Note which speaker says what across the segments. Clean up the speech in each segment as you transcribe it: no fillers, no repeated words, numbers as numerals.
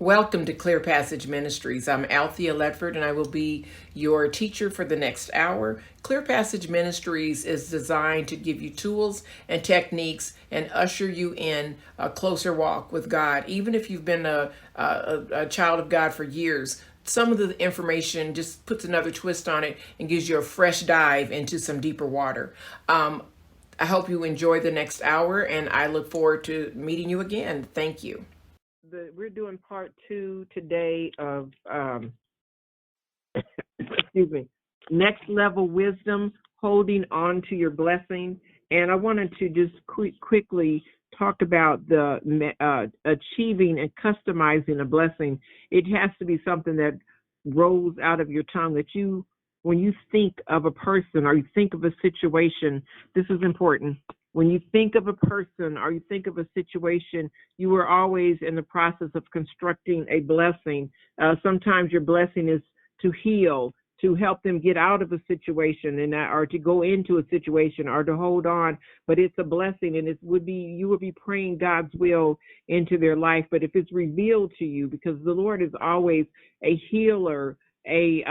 Speaker 1: Welcome to Clear Passage Ministries. I'm Althea Ledford, and I will be your teacher for the next hour. Clear Passage Ministries is designed to give you tools and techniques and usher you in a closer walk with God. Even if you've been a child of God for years, some of the information just puts another twist on it and gives you a fresh dive into some deeper water. I hope you enjoy the next hour, and I look forward to meeting you again. Thank you.
Speaker 2: We're doing part 2 today of excuse me, next level wisdom, holding on to your blessing. And I wanted to just quickly talk about the achieving and customizing a blessing. It has to be something that rolls out of your tongue, that you, when you think of a person or you think of a situation, this is important. When you think of a person or you think of a situation, you are always in the process of constructing a blessing. Sometimes your blessing is to heal, to help them get out of a situation, and or to go into a situation or to hold on. But it's a blessing, and you would be praying God's will into their life. But if it's revealed to you, because the Lord is always a healer, a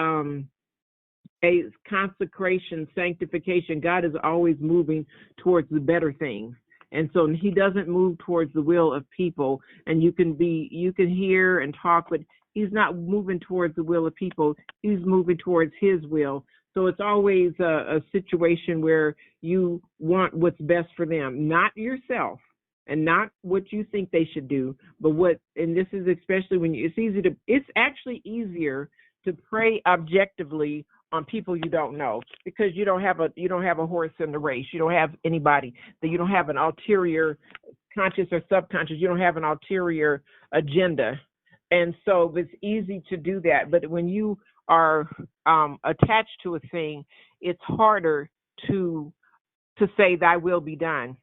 Speaker 2: consecration, sanctification. God is always moving towards the better things. And so he doesn't move towards the will of people. And you can hear and talk, but he's not moving towards the will of people. He's moving towards his will. So it's always a situation where you want what's best for them, not yourself and not what you think they should do, but and this is especially when it's actually easier to pray objectively on people you don't know, because you don't have a horse in the race. You don't have anybody that you don't have an ulterior, conscious or subconscious. You don't have an ulterior agenda, and so it's easy to do that. But when you are attached to a thing, it's harder to say thy will be done,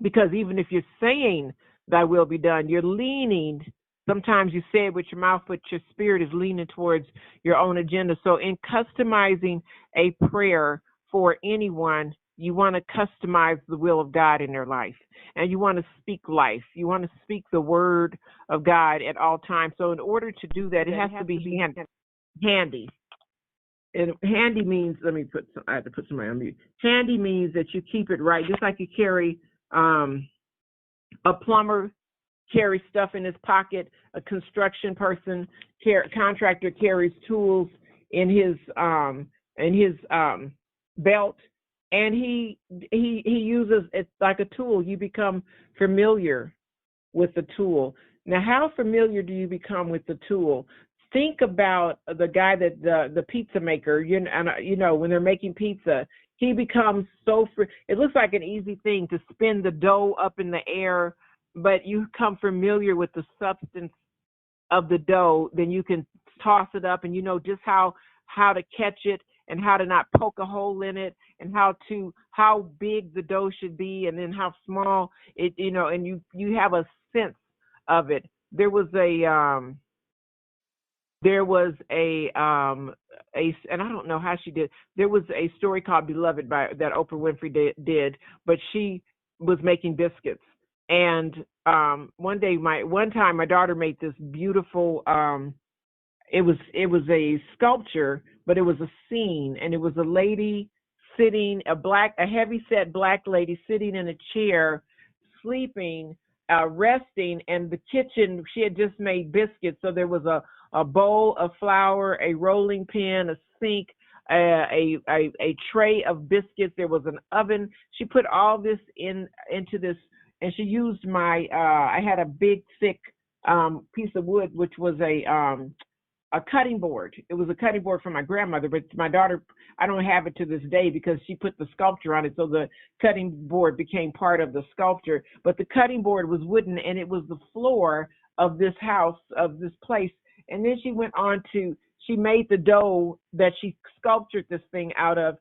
Speaker 2: because even if you're saying thy will be done, you're leaning. Sometimes you say it with your mouth, but your spirit is leaning towards your own agenda. So in customizing a prayer for anyone, you want to customize the will of God in their life. And you want to speak life. You want to speak the word of God at all times. So in order to do that, it has to be handy. And handy means, I have to put somebody on mute. Handy means that you keep it right. Just like you carry a plumber carries stuff in his pocket, a construction person, contractor carries tools in his belt, and he uses it like a tool. You become familiar with the tool. Now, how familiar do you become with the tool? Think about the guy that the pizza maker, when they're making pizza, he becomes it looks like an easy thing to spin the dough up in the air, but you become familiar with the substance of the dough, then you can toss it up, and you know just how to catch it and how to not poke a hole in it, and how big the dough should be, and then how small it, and you have a sense of it. There was a and I don't know how she did. There was a story called Beloved that Oprah Winfrey did, but she was making biscuits. And one time my daughter made this beautiful, it was a sculpture, but it was a scene, and it was a lady sitting, a heavy set black lady sitting in a chair, sleeping, resting, and the kitchen, she had just made biscuits. So there was a bowl of flour, a rolling pin, a sink, a tray of biscuits. There was an oven. She put all this into this. And she used I had a big, thick piece of wood, which was a cutting board. It was a cutting board from my grandmother, but my daughter, I don't have it to this day because she put the sculpture on it, so the cutting board became part of the sculpture. But the cutting board was wooden, and it was the floor of this house, of this place. And then she went on she made the dough that she sculptured this thing out of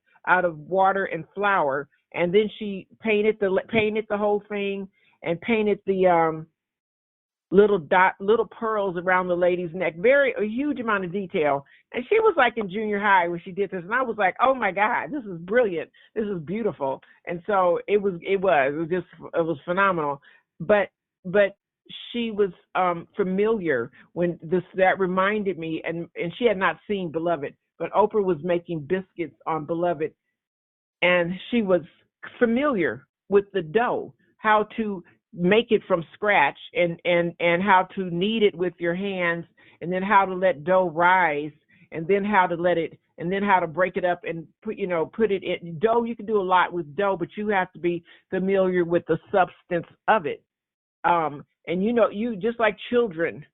Speaker 2: water and flour. And then she painted the whole thing, and painted the little pearls around the lady's neck. A huge amount of detail. And she was like in junior high when she did this, and I was like, oh my God, this is brilliant. This is beautiful. And so it was phenomenal. But she was familiar when that reminded me, and she had not seen Beloved, but Oprah was making biscuits on Beloved, and she was familiar with the dough, how to make it from scratch, and how to knead it with your hands, and then how to let dough rise, and then how to let it, and then how to break it up and put it in dough. You can do a lot with dough, but you have to be familiar with the substance of it. And you just like children,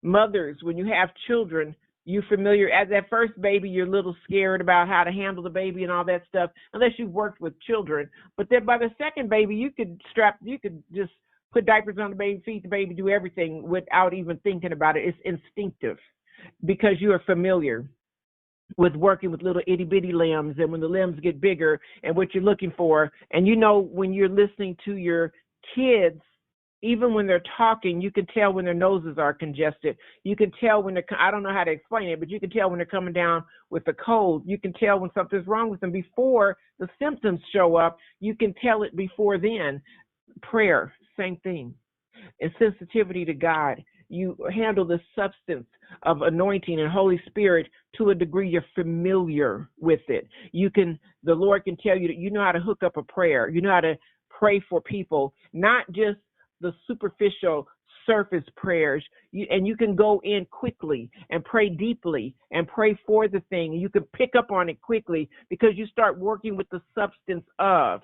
Speaker 2: mothers, when you have children, you familiar as that first baby, you're a little scared about how to handle the baby and all that stuff, unless you've worked with children. But then by the second baby, you could just put diapers on the baby, feed the baby, do everything without even thinking about it. It's instinctive because you are familiar with working with little itty bitty limbs, and when the limbs get bigger and what you're looking for. And when you're listening to your kids, even when they're talking, you can tell when their noses are congested. You can tell when I don't know how to explain it, but you can tell when they're coming down with a cold. You can tell when something's wrong with them before the symptoms show up. You can tell it before then. Prayer, same thing. And sensitivity to God. You handle the substance of anointing and Holy Spirit to a degree you're familiar with it. The Lord can tell you that you know how to hook up a prayer. You know how to pray for people, not just the superficial surface prayers. And you can go in quickly and pray deeply and pray for the thing. You can pick up on it quickly because you start working with the substance of.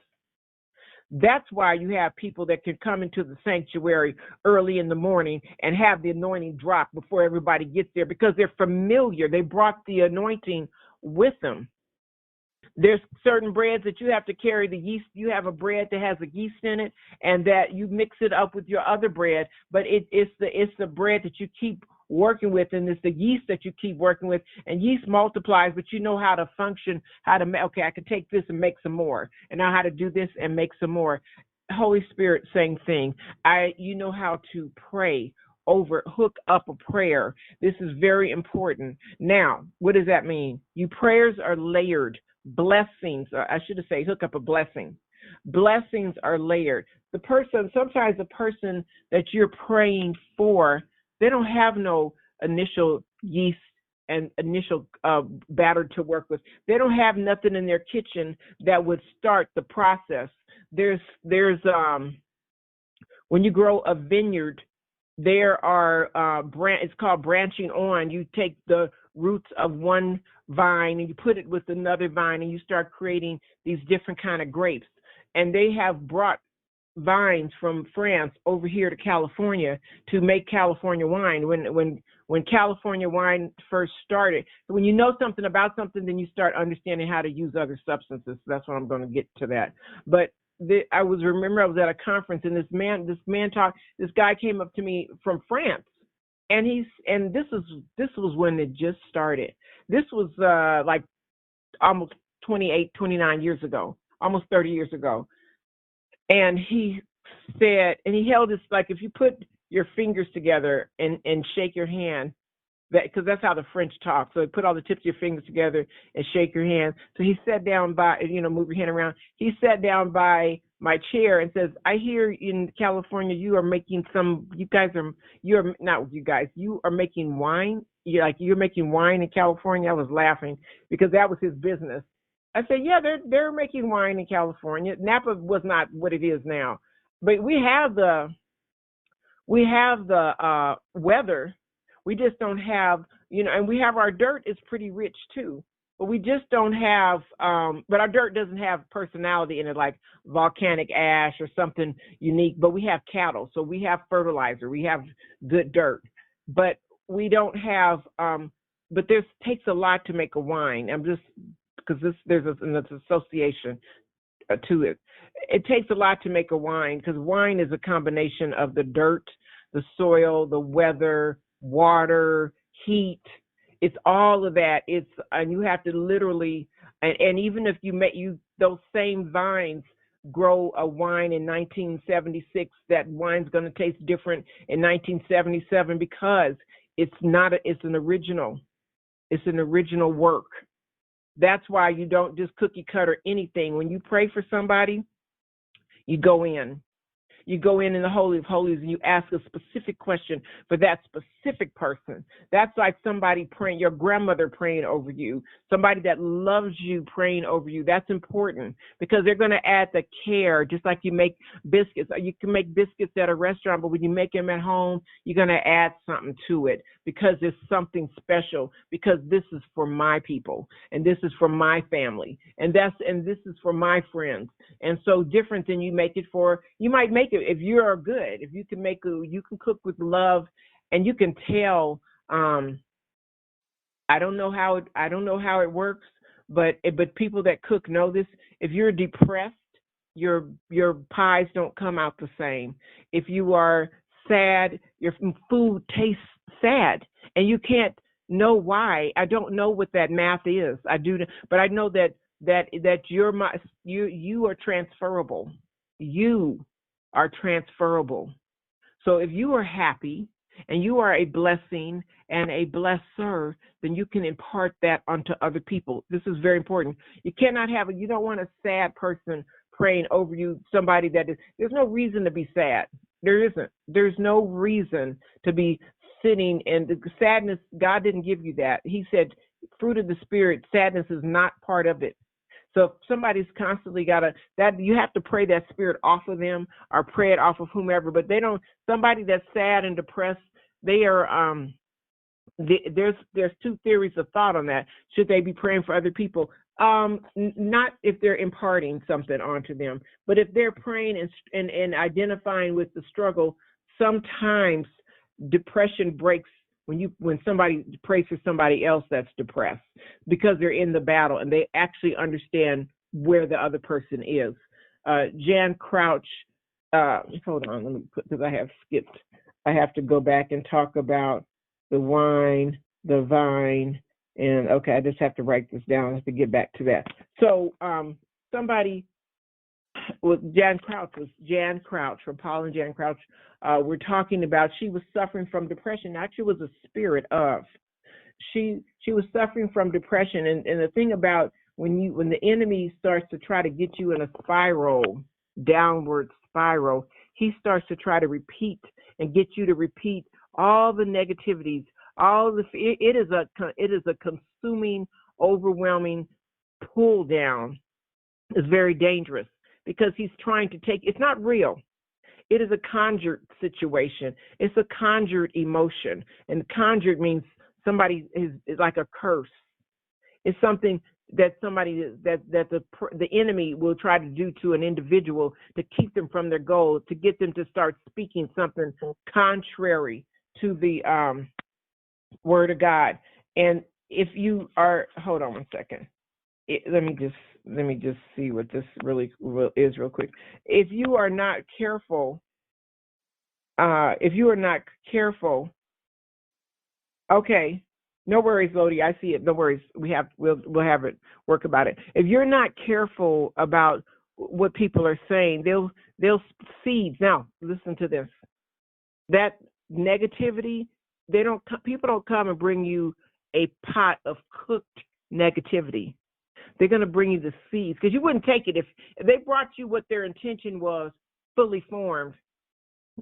Speaker 2: That's why you have people that can come into the sanctuary early in the morning and have the anointing drop before everybody gets there because they're familiar. They brought the anointing with them. There's certain breads that you have to carry the yeast. You have a bread that has a yeast in it, and that you mix it up with your other bread, but it's the bread that you keep working with, and it's the yeast that you keep working with, and yeast multiplies, but you know how to function, okay, I can take this and make some more, and now how to do this and make some more. Holy Spirit, same thing. You know how to pray hook up a prayer. This is very important. Now, what does that mean? Your prayers are layered. Blessings, or I should say, hook up a blessing. Blessings are layered. Sometimes the person that you're praying for, they don't have no initial yeast and initial batter to work with. They don't have nothing in their kitchen that would start the process. There's when you grow a vineyard, there are it's called branching on. You take the roots of one vine and you put it with another vine, and you start creating these different kind of grapes. And they have brought vines from France over here to California to make California wine. When California wine first started, when you know something about something, then you start understanding how to use other substances. That's what I'm going to get to that. But I was at a conference, and this guy came up to me from France, and this was when it just started. This was like almost 28, 29 years ago, almost 30 years ago. And he said, and he held this, like, if you put your fingers together and shake your hand, because that's how the French talk. So put all the tips of your fingers together and shake your hand. So he sat down move your hand around. He sat down by my chair and says, I hear in California you are making making wine. You're making wine in California. I was laughing because that was his business. I said, yeah, they're making wine in California. Napa was not what it is now, but we have the weather. We just don't have, and we have our dirt is pretty rich too, but we just don't have, but our dirt doesn't have personality in it like volcanic ash or something unique, but we have cattle. So we have fertilizer, we have good dirt, but we don't have, but takes a lot to make a wine. Because there's an association to it. It takes a lot to make a wine because wine is a combination of the dirt, the soil, the weather, water, heat. It's all of that. And you have to literally, and even if those same vines grow a wine in 1976, that wine's going to taste different in 1977 because it's an original work. That's why you don't just cookie cutter anything. When you pray for somebody, you go in. You go in the Holy of Holies and you ask a specific question for that specific person. That's like somebody praying, your grandmother praying over you, somebody that loves you praying over you. That's important because they're going to add the care, just like you make biscuits. You can make biscuits at a restaurant, but when you make them at home, you're going to add something to it because there's something special, because this is for my people and this is for my family and this is for my friends. And so different than you make it for, you might make it if you are good, if you can you can cook with love, and you can tell. I don't know how it works, but people that cook know this. If you're depressed, your pies don't come out the same. If you are sad, your food tastes sad, and you can't know why. I don't know what that math is. I do, but I know that you are transferable. You are transferable. So if you are happy and you are a blessing and a blesser, then you can impart that onto other people. This is very important. You cannot you don't want a sad person praying over you, somebody there's no reason to be sad. There isn't. There's no reason to be sitting in the sadness. God didn't give you that. He said, fruit of the Spirit, sadness is not part of it. So if somebody's constantly you have to pray that spirit off of them or pray it off of whomever, but somebody that's sad and depressed, they are, there's two theories of thought on that. Should they be praying for other people? Not if they're imparting something onto them, but if they're praying and identifying with the struggle, sometimes depression breaks when somebody prays for somebody else that's depressed, because they're in the battle and they actually understand where the other person is. Jan Crouch, hold on, let me because I have to go back and talk about the wine, the vine, and okay, I just have to write this down. I have to get back to that. So somebody with Jan Crouch from Paul and Jan Crouch. We're talking about, she was suffering from depression. Actually, it was a spirit of. She was suffering from depression, and the thing about when the enemy starts to try to get you in a spiral, downward spiral, he starts to try to repeat and get you to repeat all the negativities, it is a consuming, overwhelming pull down. It's very dangerous because he's trying to it's not real. It is a conjured situation. It's a conjured emotion. And conjured means somebody is like a curse. It's something that the enemy will try to do to an individual to keep them from their goal, to get them to start speaking something contrary to the word of God. And if you are, hold on one second. Let me just see what this really is real quick. If you are not careful, okay, no worries, Lodi. I see it. No worries. We'll have it work about it. If you're not careful about what people are saying, they'll seeds. Now, listen to this. That negativity, people don't come and bring you a pot of cooked negativity. They're going to bring you the seeds, because you wouldn't take it if they brought you what their intention was fully formed.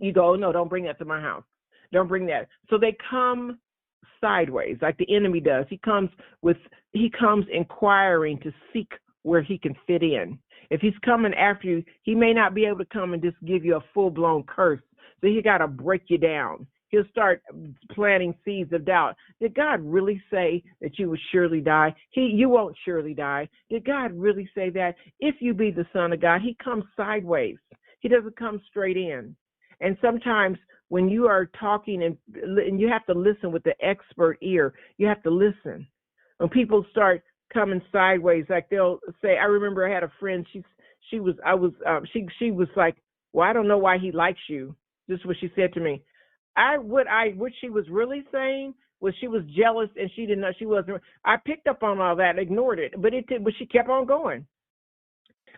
Speaker 2: You go, oh, no, don't bring that to my house. Don't bring that. So they come sideways, like the enemy does. He comes inquiring to seek where he can fit in. If he's coming after you, he may not be able to come and just give you a full-blown curse. So he got to break you down. He'll start planting seeds of doubt. Did God really say that you would surely die? You won't surely die. Did God really say that? If you be the Son of God, he comes sideways. He doesn't come straight in. And sometimes when you are talking and you have to listen with the expert ear, you have to listen. When people start coming sideways, like they'll say, I remember I had a friend, she was like, well, I don't know why he likes you. This is what she said to me. What she was really saying was she was jealous and she didn't know she wasn't. I picked up on all that and ignored it, but she kept on going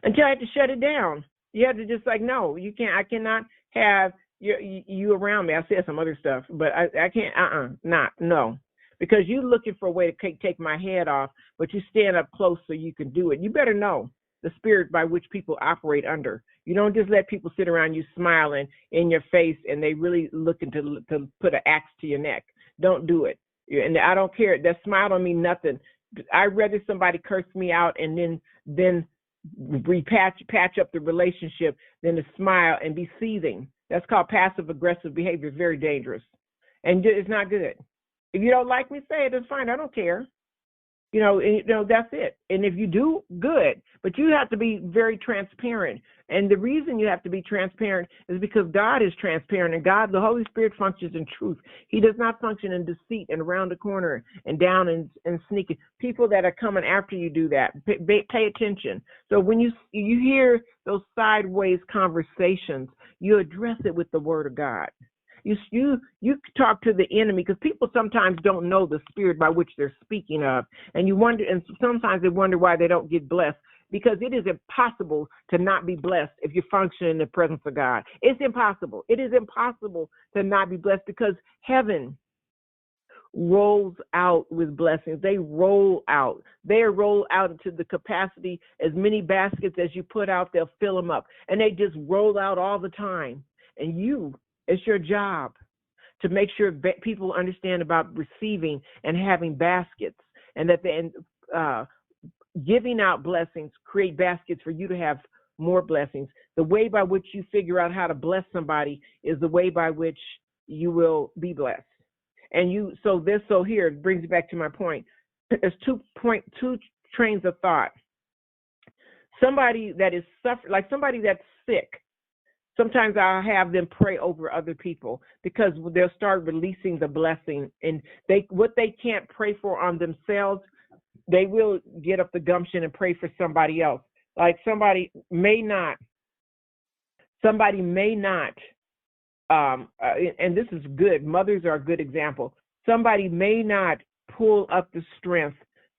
Speaker 2: until I had to shut it down. You had to just like, no, you can't. I cannot have you around me. I said some other stuff, but I can't. No, because you're looking for a way to take my head off, but you stand up close so you can do it. You better know the spirit by which people operate under. You don't just let people sit around you smiling in your face and they really looking to put an axe to your neck. Don't do it. And I don't care. That smile don't mean nothing. I'd rather somebody curse me out and then patch up the relationship than to smile and be seething. That's called passive aggressive behavior. It's very dangerous, and it's not good. If you don't like me, say it. It's fine. I don't care. That's it. And if you do, good. But you have to be very transparent. And the reason you have to be transparent is because God is transparent, and God, the Holy Spirit, functions in truth. He does not function in deceit and around the corner and down and sneaking. People that are coming after you do that. Pay attention. So when you hear those sideways conversations, you address it with the Word of God. You talk to the enemy, because people sometimes don't know the spirit by which they're speaking of, and sometimes they wonder why they don't get blessed, because it is impossible to not be blessed if you function in the presence of God. It's impossible. It is impossible to not be blessed, because heaven rolls out with blessings. They roll out into the capacity. As many baskets as you put out, they'll fill them up, and they just roll out all the time. And it's your job to make sure people understand about receiving and having baskets, and that giving out blessings create baskets for you to have more blessings. The way by which you figure out how to bless somebody is the way by which you will be blessed. And here it brings me back to my point. There's two trains of thought. Somebody that is like somebody that's sick. Sometimes I'll have them pray over other people, because they'll start releasing the blessing, and what they can't pray for on themselves, they will get up the gumption and pray for somebody else. Like somebody may not, and this is good. Mothers are a good example. Somebody may not pull up the strength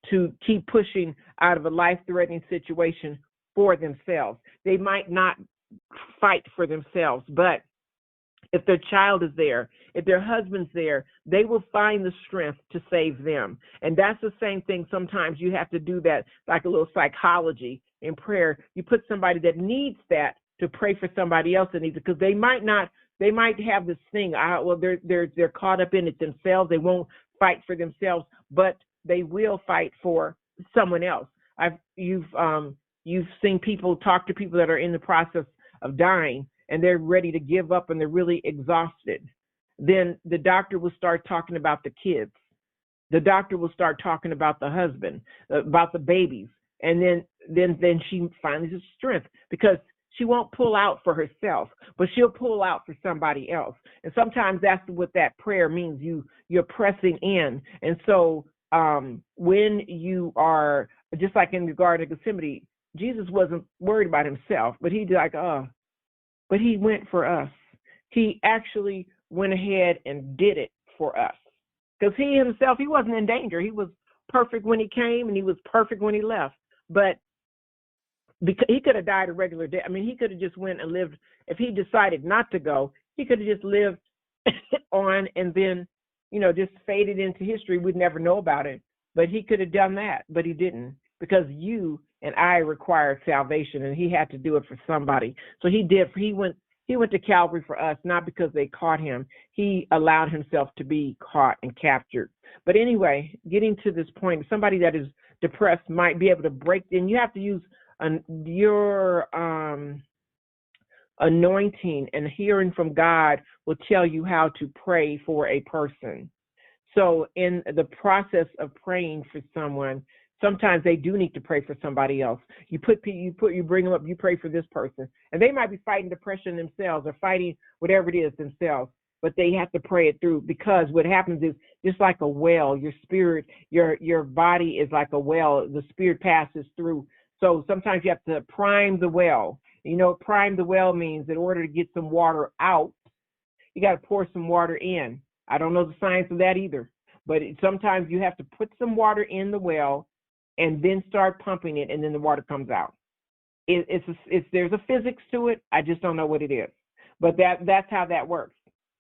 Speaker 2: to keep pushing out of a life-threatening situation for themselves. They might not fight for themselves, but if their child is there, if their husband's there, they will find the strength to save them. And that's the same thing. Sometimes you have to do that, like a little psychology in prayer. You put somebody that needs that to pray for somebody else that needs it, because they might have this thing. They're caught up in it themselves. They won't fight for themselves, but they will fight for someone else. You've seen people talk to people that are in the process of dying, and they're ready to give up and they're really exhausted. Then the doctor will start talking about the kids. The doctor will start talking about the husband, about the babies. And then she finally has strength, because she won't pull out for herself, but she'll pull out for somebody else. And sometimes that's what that prayer means. You're pressing in. And so when you are, just like in the Garden of Gethsemane, Jesus wasn't worried about himself, but but he went for us. He actually went ahead and did it for us, because he himself, he wasn't in danger. He was perfect when he came, and he was perfect when he left. But because he could have died a regular death. I mean, he could have just went and lived. If he decided not to go, he could have just lived on and then, just faded into history. We'd never know about it. But he could have done that, but he didn't, because you and I required salvation, and he had to do it for somebody. So he did. He went to Calvary for us, not because they caught him. He allowed himself to be caught and captured. But anyway, getting to this point, somebody that is depressed might be able to break in. You have to use your anointing, and hearing from God will tell you how to pray for a person. So in the process of praying for someone, sometimes they do need to pray for somebody else. You bring them up, you pray for this person, and they might be fighting depression themselves or fighting whatever it is themselves, but they have to pray it through, because what happens is, just like a well, your spirit, your body is like a well. The spirit passes through. So sometimes you have to prime the well. Prime the well means in order to get some water out, you got to pour some water in. I don't know the science of that either, but sometimes you have to put some water in the well and then start pumping it, and then the water comes out. There's a physics to it. I just don't know what it is, but that's how that works.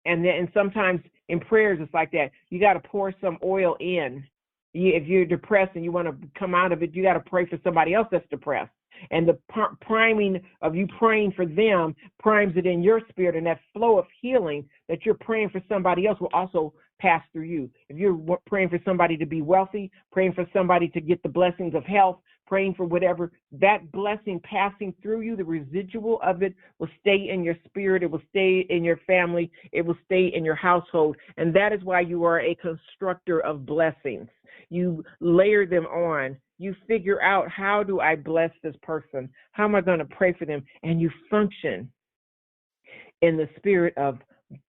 Speaker 2: And sometimes in prayers it's like that. You got to pour some oil in. If you're depressed and you want to come out of it, you got to pray for somebody else that's depressed. And the priming of you praying for them primes it in your spirit, and that flow of healing that you're praying for somebody else will also pass through you. If you're praying for somebody to be wealthy, praying for somebody to get the blessings of health, praying for whatever, that blessing passing through you, the residual of it will stay in your spirit, it will stay in your family, it will stay in your household. And that is why you are a constructor of blessings. You layer them on. You figure out, how do I bless this person? How am I going to pray for them? And you function in the spirit of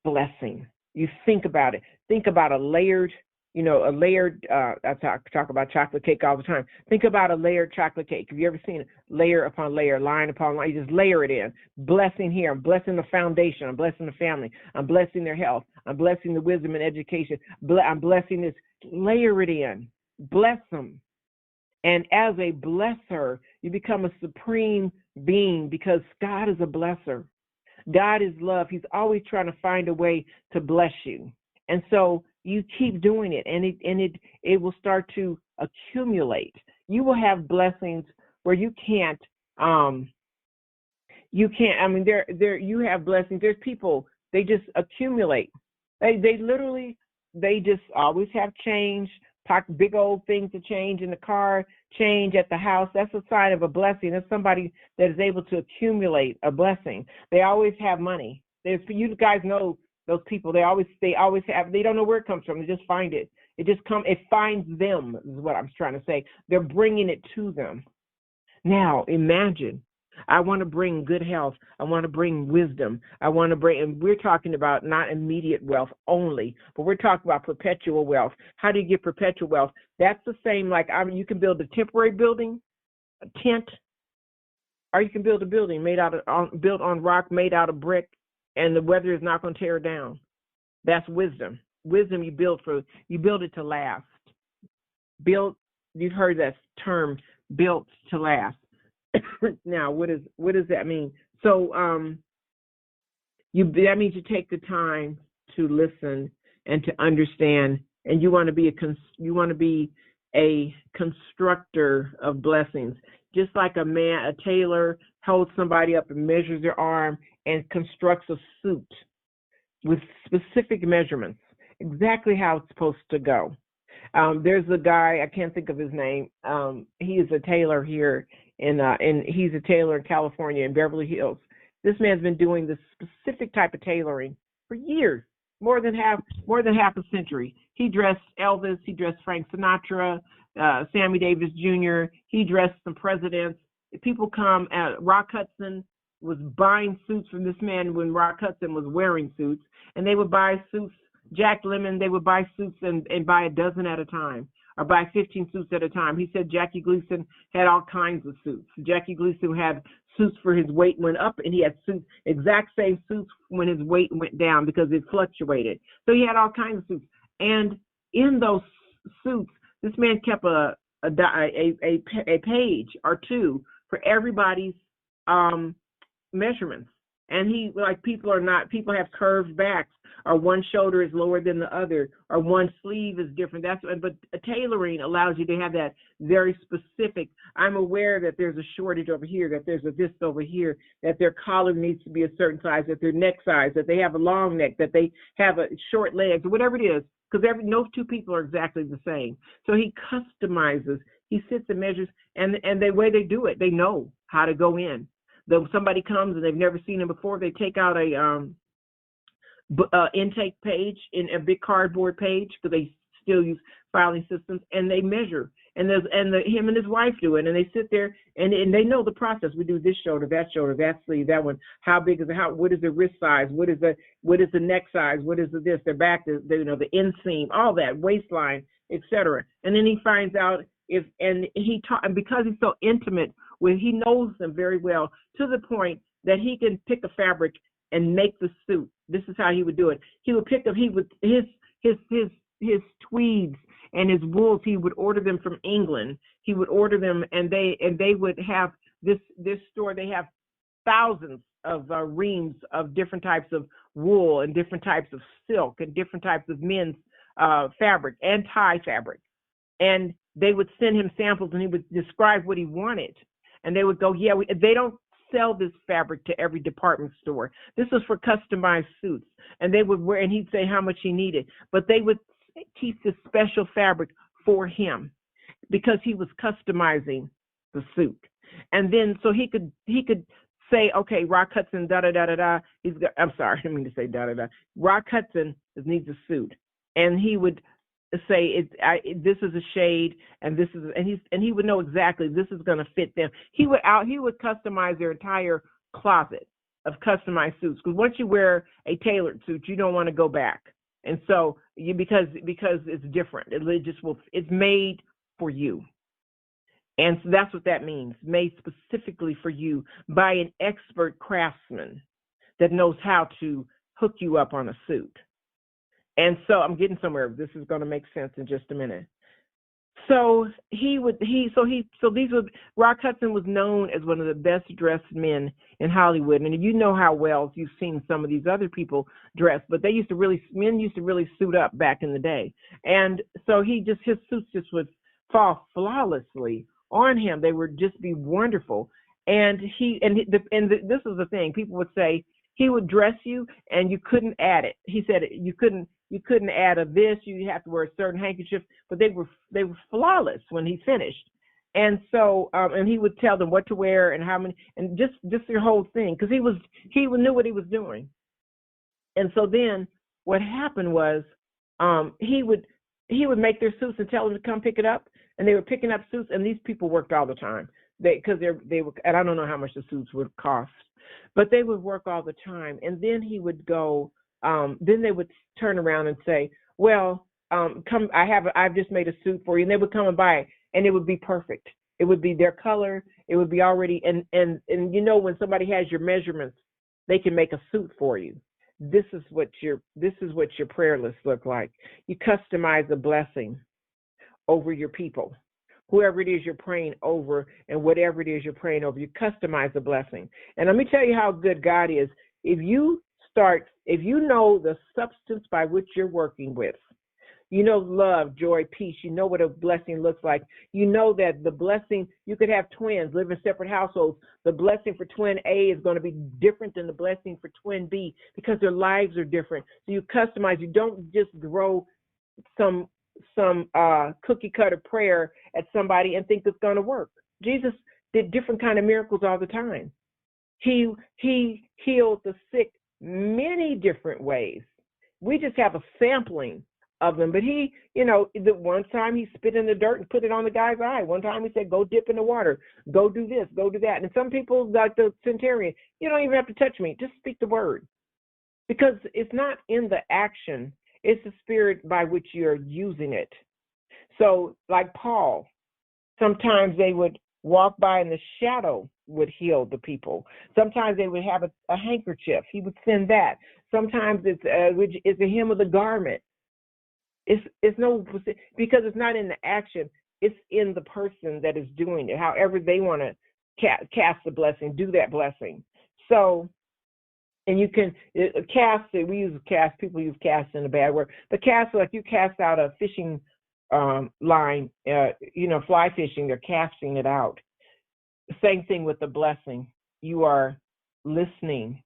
Speaker 2: blessing. You think about it. Think about a layered, I talk about chocolate cake all the time. Think about a layered chocolate cake. Have you ever seen it? Layer upon layer, line upon line? You just layer it in. Blessing here. I'm blessing the foundation. I'm blessing the family. I'm blessing their health. I'm blessing the wisdom and education. I'm blessing this. Layer it in. Bless them. And as a blesser, you become a supreme being, because God is a blesser. God is love. He's always trying to find a way to bless you. And so you keep doing it, and it will start to accumulate. You will have blessings where you can't you have blessings. There's people, they just accumulate. They just always have change, big old things to change in the car, change at the house. That's a sign of a blessing. That's somebody that is able to accumulate a blessing. They always have money. You guys know those people. They always have. They don't know where it comes from. They just find it. It finds them, is what I'm trying to say. They're bringing it to them. Now imagine, I want to bring good health. I want to bring wisdom. And we're talking about not immediate wealth only, but we're talking about perpetual wealth. How do you get perpetual wealth? That's the same, you can build a temporary building, a tent, or you can build a building built on rock, made out of brick, and the weather is not going to tear it down. That's wisdom. Wisdom you build it to last. You've heard that term, built to last. Now, what does that mean? So that means you take the time to listen and to understand, and you want to be a constructor of blessings. Just like a tailor holds somebody up and measures their arm and constructs a suit with specific measurements, exactly how it's supposed to go. There's a guy, I can't think of his name. He is a tailor here he's a tailor in California, in Beverly Hills. This man's been doing this specific type of tailoring for years, more than half a century. He dressed Elvis, he dressed Frank Sinatra, Sammy Davis Jr., he dressed some presidents. People come, Rock Hudson was buying suits from this man when Rock Hudson was wearing suits, and they would buy suits. Jack Lemmon, they would buy suits and buy a dozen at a time, or buy 15 suits at a time. He said Jackie Gleason had all kinds of suits. Jackie Gleason had suits for his weight went up, and he had exact same suits when his weight went down, because it fluctuated. So he had all kinds of suits. And in those suits, this man kept a page or two for everybody's measurements. And people have curved backs, or one shoulder is lower than the other, or one sleeve is different. But tailoring allows you to have that very specific. I'm aware that there's a shortage over here, that there's a this over here, that their collar needs to be a certain size, that their neck size, that they have a long neck, that they have a short legs, whatever it is, because no two people are exactly the same. So he customizes. He sits and measures, and the way they do it, they know how to go in. Though somebody comes and they've never seen him before, they take out a intake page, in a big cardboard page, because they still use filing systems, and they measure. And him and his wife do it, and they sit there and they know the process. We do this shoulder, that sleeve, that one. How big is it? What is the wrist size? What is the neck size? What is their back? The inseam, all that, waistline, etc. And then he finds out and because he's so intimate with, he knows them very well, to the point that he can pick a fabric and make the suit. This is how he would do it. He would pick up. His tweeds and his wools. He would order them from England. He would order them, and they would have this store. They have thousands of reams of different types of wool and different types of silk and different types of men's fabric and tie fabric. And they would send him samples, and he would describe what he wanted. And they would go, yeah, they don't sell this fabric to every department store. This is for customized suits. And they would wear, and he'd say how much he needed. But they would keep this special fabric for him because he was customizing the suit. And then so he could say, okay, Rock Hudson, da da da da da. I'm sorry, I didn't mean to say da da da. Rock Hudson needs a suit, and he would say this is a shade, and this is, and he would know exactly this is going to fit them. He would customize their entire closet of customized suits, because once you wear a tailored suit, you don't want to go back, and so because it's different. It's made for you. And so that's what that means, made specifically for you by an expert craftsman that knows how to hook you up on a suit. And so I'm getting somewhere. This is going to make sense in just a minute. So Rock Hudson was known as one of the best dressed men in Hollywood. And you know how well you've seen some of these other people dress, but men used to really suit up back in the day. And so his suits just would fall flawlessly on him. They would just be wonderful. And this is the thing. People would say he would dress you and you couldn't add it. He said you couldn't add a this. You have to wear a certain handkerchief, but they were flawless when he finished. And so and he would tell them what to wear and how many, and just their whole thing, because he knew what he was doing. And so then what happened was he would make their suits and tell them to come pick it up. And they were picking up suits, and these people worked all the time. They were, and I don't know how much the suits would cost, but they would work all the time. And then he would go. Then they would turn around and say, "Well, come, I've just made a suit for you." And they would come and buy it, and it would be perfect. It would be their color. It would be already, and you know, when somebody has your measurements, they can make a suit for you. This is what your prayer list look like. You customize a blessing over your people, whoever it is you're praying over, and whatever it is you're praying over, you customize the blessing. And let me tell you how good God is. If you know the substance by which you're working with, you know, love, joy, peace, you know what a blessing looks like. You know that the blessing, you could have twins live in separate households. The blessing for twin A is going to be different than the blessing for twin B, because their lives are different. So you customize. You don't just throw some cookie cutter prayer at somebody and think it's going to work. Jesus did different kind of miracles all the time. He healed the sick many different ways. We just have a sampling of them. But the one time he spit in the dirt and put it on the guy's eye. One time he said, "Go dip in the water, go do this, go do that." And some people, like the centurion, you don't even have to touch me, just speak the word, because it's not in the action. It's the spirit by which you're using it. So like Paul, sometimes they would walk by and the shadow would heal the people. Sometimes they would have a handkerchief. He would send that. Sometimes it's a hem of the garment. It's no, because it's not in the action. It's in the person that is doing it. However they want to cast the blessing, do that blessing. So, and you can cast it. We use cast. People use cast in a bad word, but cast, like you cast out a fishing line, fly fishing. They're casting it out. Same thing with the blessing. You are listening,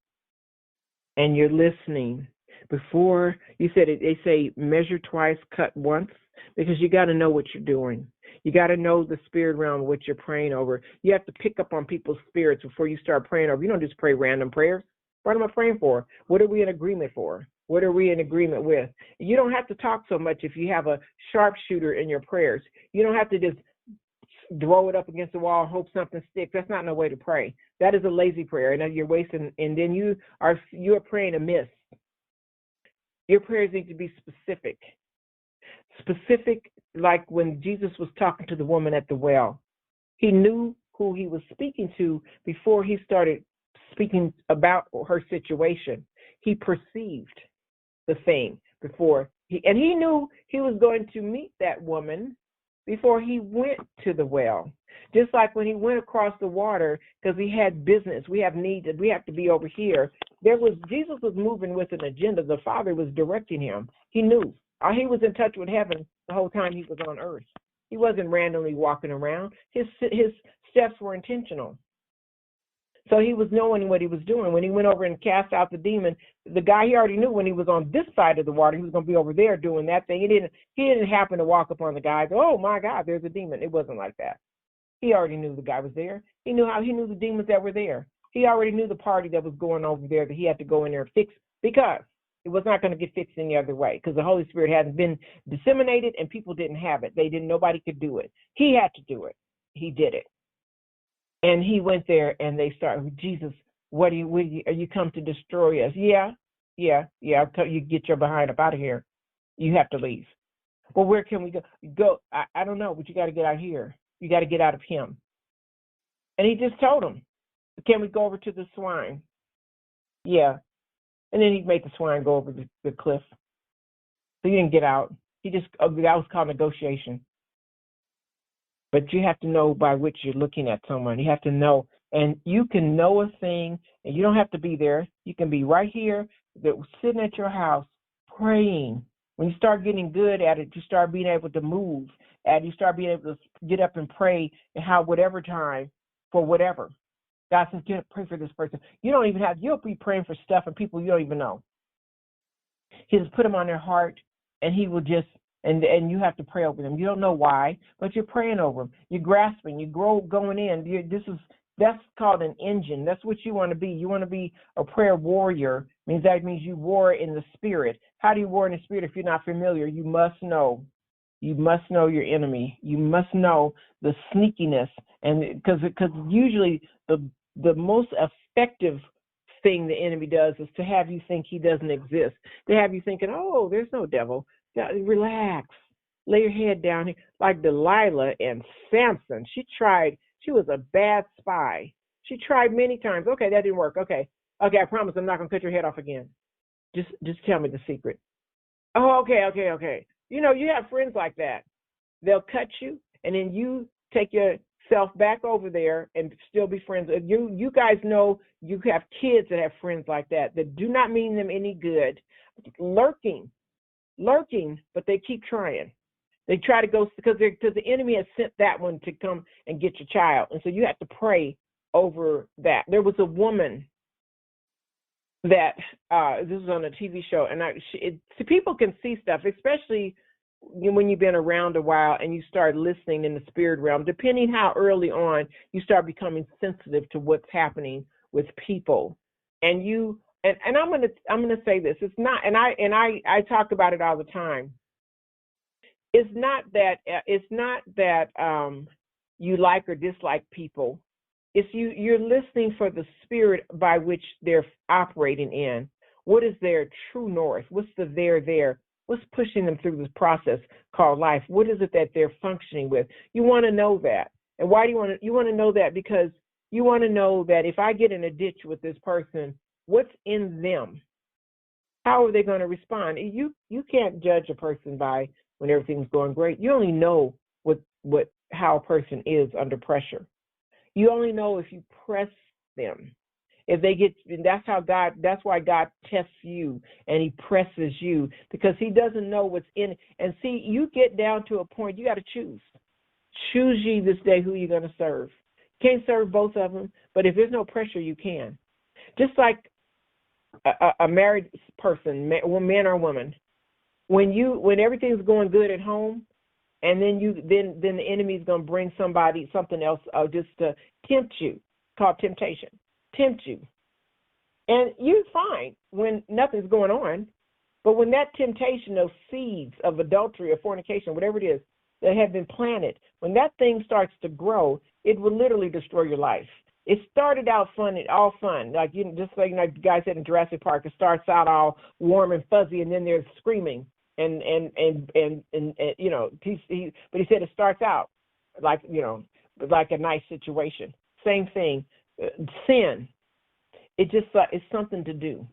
Speaker 2: and you're listening before you said it. They say measure twice, cut once, because you got to know what you're doing. You got to know the spirit realm, what you're praying over. You have to pick up on people's spirits before you start praying over. You don't just pray random prayers. What am I praying for? What are we in agreement for? What are we in agreement with? You don't have to talk so much if you have a sharpshooter in your prayers. You don't have to just throw it up against the wall and hope something sticks. That's not no way to pray. That is a lazy prayer, and you're wasting. And then you are praying amiss. Your prayers need to be specific. Specific, like when Jesus was talking to the woman at the well. He knew who he was speaking to before he started speaking about her situation. He perceived the thing before he knew he was going to meet that woman before he went to the well. Just like when he went across the water, because he had business, we have need, we have to be over here. Jesus was moving with an agenda. The Father was directing him. He knew. He was in touch with heaven the whole time he was on earth. He wasn't randomly walking around. His steps were intentional. So he was knowing what he was doing. When he went over and cast out the demon, the guy, he already knew when he was on this side of the water, he was going to be over there doing that thing. He didn't happen to walk upon the guy. Oh my God, there's a demon. It wasn't like that. He already knew the guy was there. He knew the demons that were there. He already knew the party that was going over there that he had to go in there and fix, because it was not going to get fixed any other way, because the Holy Spirit hadn't been disseminated and people didn't have it. Nobody could do it. He had to do it. He did it. And he went there and they started, Jesus, are you come to destroy us? Yeah. You get your behind up out of here. You have to leave. Well, where can we go? I don't know, but you got to get out here. You got to get out of him. And he just told him, can we go over to the swine? Yeah. And then he made the swine go over the cliff. So he didn't get out. That was called negotiation. But you have to know by which you're looking at someone. You have to know. And you can know a thing, and you don't have to be there. You can be right here, sitting at your house, praying. When you start getting good at it, you start being able to move, and you start being able to get up and pray and whatever time for whatever. God says, get up, pray for this person. You'll be praying for stuff and people you don't even know. He just put them on their heart, and he will just, and you have to pray over them. You don't know why, but you're praying over them. You're grasping. You grow going in. That's called an engine. That's what you want to be. You want to be a prayer warrior. That means you war in the spirit. How do you war in the spirit if you're not familiar? You must know. You must know your enemy. You must know the sneakiness, and because usually the most effective thing the enemy does is to have you think he doesn't exist. To have you thinking, oh, there's no devil. Relax. Lay your head down here. Like Delilah and Samson. She was a bad spy. She tried many times. Okay, that didn't work. Okay, I promise I'm not going to cut your head off again. Just tell me the secret. Oh, okay. You have friends like that. They'll cut you, and then you take yourself back over there and still be friends. You guys know you have kids that have friends like that do not mean them any good. Lurking, but they keep trying. They try to go because the enemy has sent that one to come and get your child, and so you have to pray over that. There was a woman that this was on a TV show, and people can see stuff, especially when you've been around a while and you start listening in the spirit realm. Depending how early on you start becoming sensitive to what's happening with people, and I'm gonna say this. It's not, and I talk about it all the time. It's not that you like or dislike people. It's you're listening for the spirit by which they're operating in. What is their true north? What's the there? What's pushing them through this process called life? What is it that they're functioning with? You want to know that. And why do you want to know that? Because you want to know that if I get in a ditch with this person, what's in them? How are they going to respond? You can't judge a person by when everything's going great. You only know how a person is under pressure. You only know if you press them. If they get, and that's why God tests you and he presses you, because he doesn't know what's in it. And see, you get down to a point, you got to choose. Choose ye this day who you're going to serve. Can't serve both of them, but if there's no pressure, you can. Just like a married person, man or woman, when everything's going good at home, and then the enemy's going to bring something else just to tempt you, called temptation. Tempt you. And you're fine when nothing's going on. But when that temptation, those seeds of adultery or fornication, whatever it is, that have been planted, when that thing starts to grow, it will literally destroy your life. It started out all fun. Like just like the guy said in Jurassic Park, it starts out all warm and fuzzy, and then there's screaming. And you know, but he said it starts out like a nice situation. Same thing. Sin, it's something to do,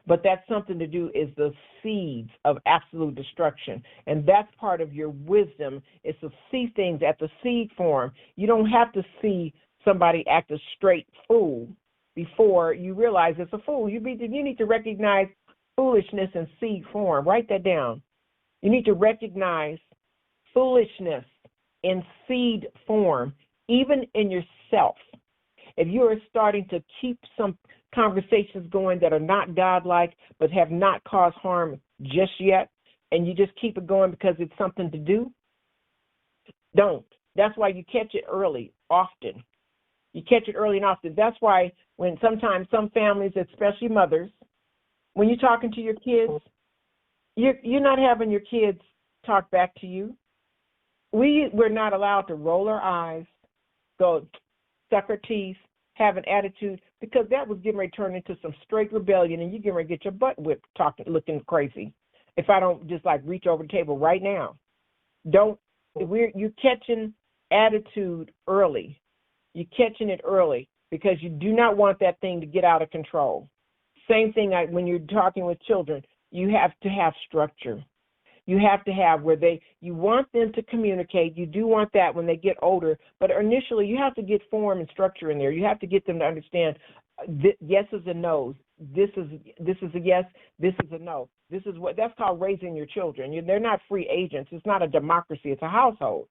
Speaker 2: but that something to do is the seeds of absolute destruction, and that's part of your wisdom, is to see things at the seed form. You don't have to see somebody act a straight fool before you realize it's a fool. You need to recognize foolishness in seed form. Write that down. You need to recognize foolishness in seed form, even in yourself. If you are starting to keep some conversations going that are not godlike but have not caused harm just yet, and you just keep it going because it's something to do, don't. That's why you catch it early, often. You catch it early and often. That's why when sometimes some families, especially mothers, when you're talking to your kids, you're not having your kids talk back to you. We're not allowed to roll our eyes, go suck our teeth, have an attitude, because that was getting ready to turn into some straight rebellion, and you're getting ready to get your butt whipped looking crazy if I don't just like reach over the table right now. You're catching attitude early. You're catching it early because you do not want that thing to get out of control. Same thing when you're talking with children, you have to have structure. You have to have you want them to communicate. You do want that when they get older, but initially you have to get form and structure in there. You have to get them to understand yeses and nos. This is a yes. This is a no. That's called raising your children. They're not free agents. It's not a democracy. It's a household,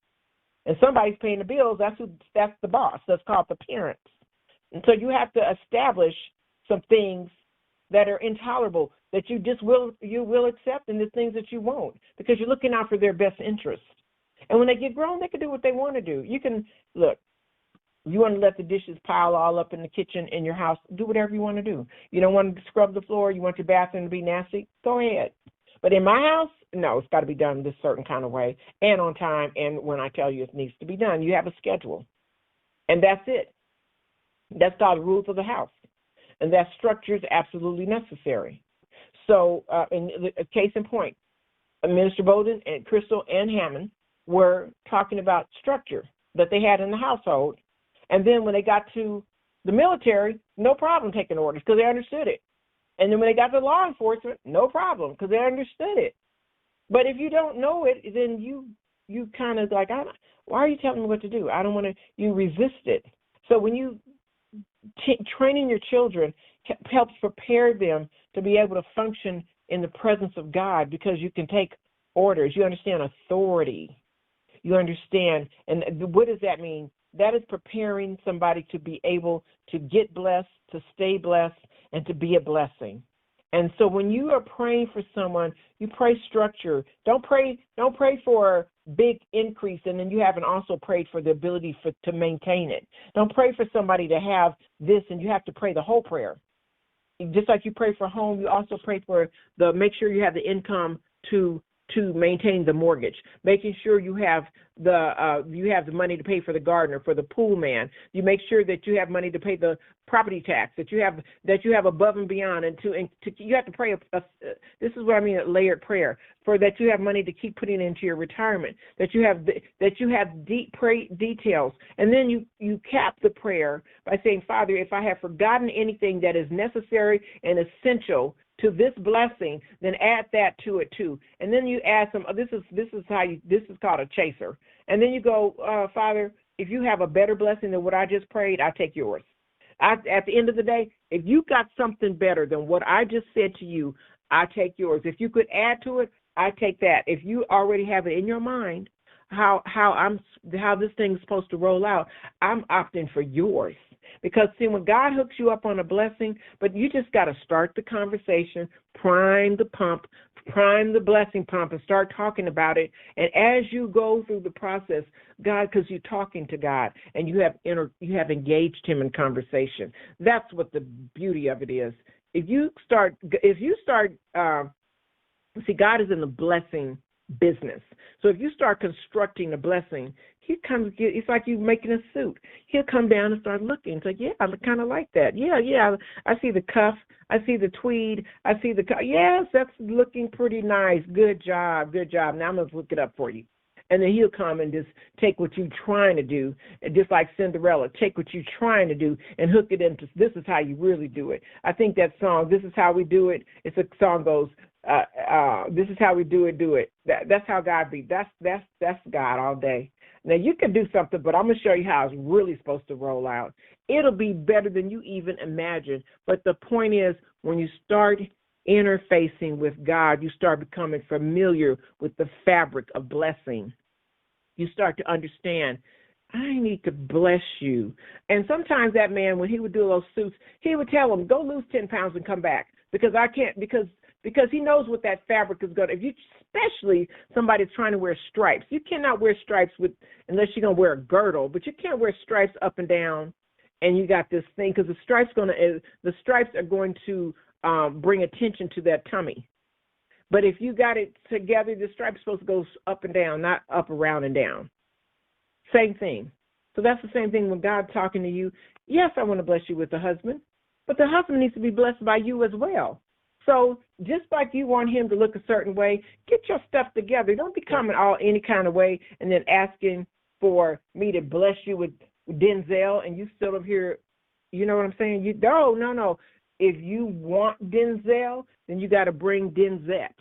Speaker 2: and somebody's paying the bills. That's the boss. That's called the parents. And so you have to establish some things that are intolerable that you will accept, and the things that you won't, because you're looking out for their best interest. And when they get grown, they can do what they want to do. You can look. You want to let the dishes pile all up in the kitchen in your house, do whatever you want to do. You don't want to scrub the floor, you want your bathroom to be nasty, go ahead. But in my house, no, it's got to be done this certain kind of way and on time, and when I tell you it needs to be done. You have a schedule, and that's it. That's called the rules of the house, and that structure is absolutely necessary. So, in the case in point, Minister Bowden and Crystal and Hammond were talking about structure that they had in the household. And then when they got to the military, no problem taking orders because they understood it. And then when they got to law enforcement, no problem because they understood it. But if you don't know it, then you kind of like, why are you telling me what to do? I don't want to. You resist it. So when you training your children helps prepare them to be able to function in the presence of God, because you can take orders. You understand authority. You understand. And what does that mean? That is preparing somebody to be able to get blessed, to stay blessed, and to be a blessing. And so when you are praying for someone, you pray structure. Don't pray for big increase, and then you haven't also prayed for the ability to maintain it. Don't pray for somebody to have this, and you have to pray the whole prayer. Just like you pray for home, you also pray for make sure you have the income to maintain the mortgage, making sure you have the money to pay for the gardener, for the pool man. You make sure that you have money to pay the property tax, that you have above and beyond, and you have to pray. This is what I mean, a layered prayer, for that you have money to keep putting into your retirement, that you have deep details, and then you cap the prayer by saying, Father, if I have forgotten anything that is necessary and essential to this blessing, then add that to it too. And then you add some. This is called a chaser. And then you go, Father, if you have a better blessing than what I just prayed, I take yours. At the end of the day, if you got something better than what I just said to you, I take yours. If you could add to it, I take that. If you already have it in your mind how this thing's supposed to roll out, I'm opting for yours. Because, see, when God hooks you up on a blessing, but you just got to start the conversation, prime the blessing pump, and start talking about it. And as you go through the process, God, because you're talking to God and you have engaged Him in conversation. That's what the beauty of it is. If you start, see, God is in the blessing business. So if you start constructing a blessing, it's like you making a suit. He'll come down and start looking. It's like, yeah, I kind of like that. Yeah, I see the cuff. I see the tweed. I see the, yes, that's looking pretty nice. Good job. Now I'm going to look it up for you. And then he'll come and just take what you're trying to do, and just like Cinderella, take what you're trying to do and hook it into, this is how you really do it. I think that song, This Is How We Do It, it's a song goes, this is how we do it. That's how God be. That's God all day. Now you can do something, but I'm going to show you how it's really supposed to roll out. It'll be better than you even imagine. But the point is, when you start interfacing with God, you start becoming familiar with the fabric of blessing. You start to understand I need to bless you. And sometimes that man, when he would do those suits, he would tell them, go lose 10 pounds and come back because I can't, because he knows what that fabric is going to, if you, especially somebody's trying to wear stripes, you cannot wear stripes unless you're going to wear a girdle, but you can't wear stripes up and down and you got this thing because the stripes are going to bring attention to that tummy. But if you got it together, the stripe's supposed to go up and down, not up, around, and down. Same thing. So that's the same thing when God's talking to you. Yes, I want to bless you with a husband, but the husband needs to be blessed by you as well. So just like you want him to look a certain way, get your stuff together. Don't be coming all any kind of way and then asking for me to bless you with Denzel and you still up here, you know what I'm saying? No. If you want Denzel, then you got to bring Denzette.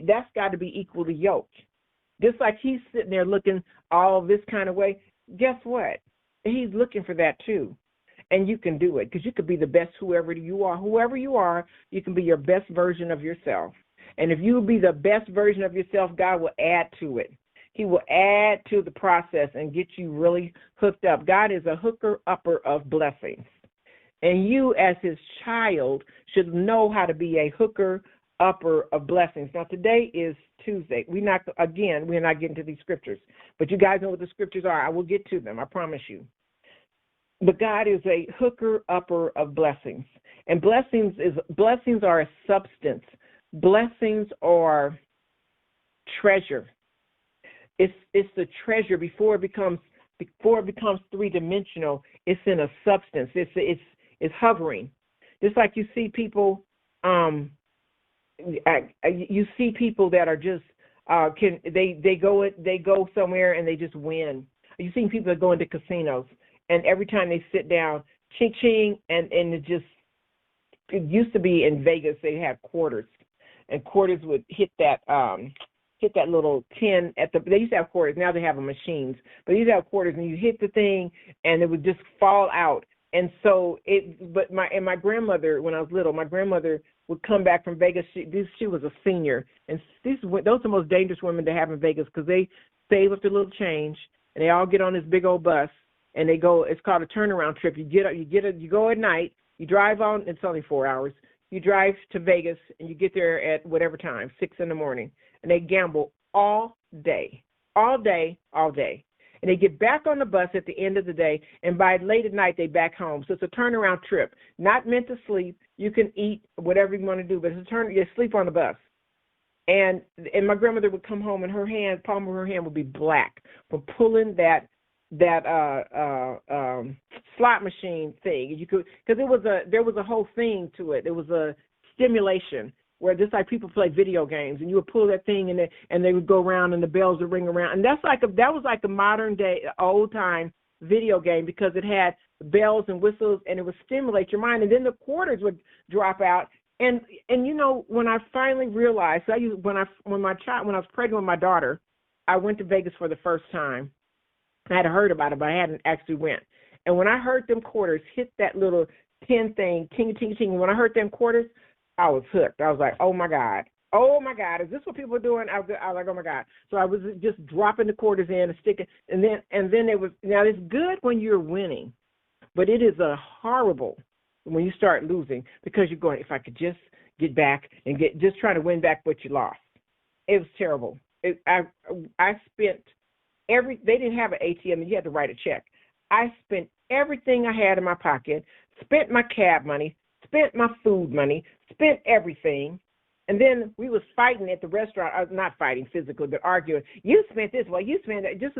Speaker 2: That's got to be equally yoked. Just like he's sitting there looking all this kind of way, guess what? He's looking for that too. And you can do it because you could be the best whoever you are. Whoever you are, you can be your best version of yourself. And if you be the best version of yourself, God will add to it. He will add to the process and get you really hooked up. God is a hooker-upper of blessings. And you, as his child, should know how to be a hooker-upper of blessings. Now, today is Tuesday. We're not getting to these scriptures. But you guys know what the scriptures are. I will get to them, I promise you. But God is a hooker-upper of blessings. And blessings are a substance. Blessings are treasure. It's the treasure before it becomes three-dimensional. It's in a substance. It's hovering. Just like you see people, you see people that are just they go somewhere and they just win. You've seen people that go into casinos and every time they sit down, ching ching, and it used to be in Vegas they had quarters, and quarters would hit that little tin they used to have quarters. Now they have machines, but they used to have quarters, and you hit the thing and it would just fall out. And so my grandmother, when I was little, my grandmother would come back from Vegas. She was a senior, and those are the most dangerous women to have in Vegas because they save up a little change, and they all get on this big old bus, and they go. It's called a turnaround trip. You go at night. You drive on. It's only 4 hours. You drive to Vegas, and you get there at whatever time, 6 in the morning, and they gamble all day. And they get back on the bus at the end of the day, and by late at night, they back home. So it's a turnaround trip, not meant to sleep. You can eat whatever you want to do, but you sleep on the bus. And my grandmother would come home, and her hand, palm of her hand would be black from pulling that slot machine thing. Because there was a whole thing to it. There was a stimulation where just like people play video games, and you would pull that thing and they would go around and the bells would ring around. And that was like a modern day, old time video game because it had bells and whistles and it would stimulate your mind. And then the quarters would drop out. And you know, when I finally realized, when I was pregnant with my daughter, I went to Vegas for the first time. I had heard about it, but I hadn't actually went. And when I heard them quarters hit that little tin thing, ting, ting, ting, when I heard them quarters, I was hooked. I was like, oh my God, is this what people are doing? I was like, oh my God. So I was just dropping the quarters in and sticking, and then it was, now it's good when you're winning, but it is a horrible when you start losing because you're going, if I could just get back and just try to win back what you lost. It was terrible. I spent they didn't have an ATM and you had to write a check. I spent everything I had in my pocket, spent my cab money, spent my food money, spent everything, and then we was fighting at the restaurant, not fighting physically, but arguing. You spent this, well, you spent that. This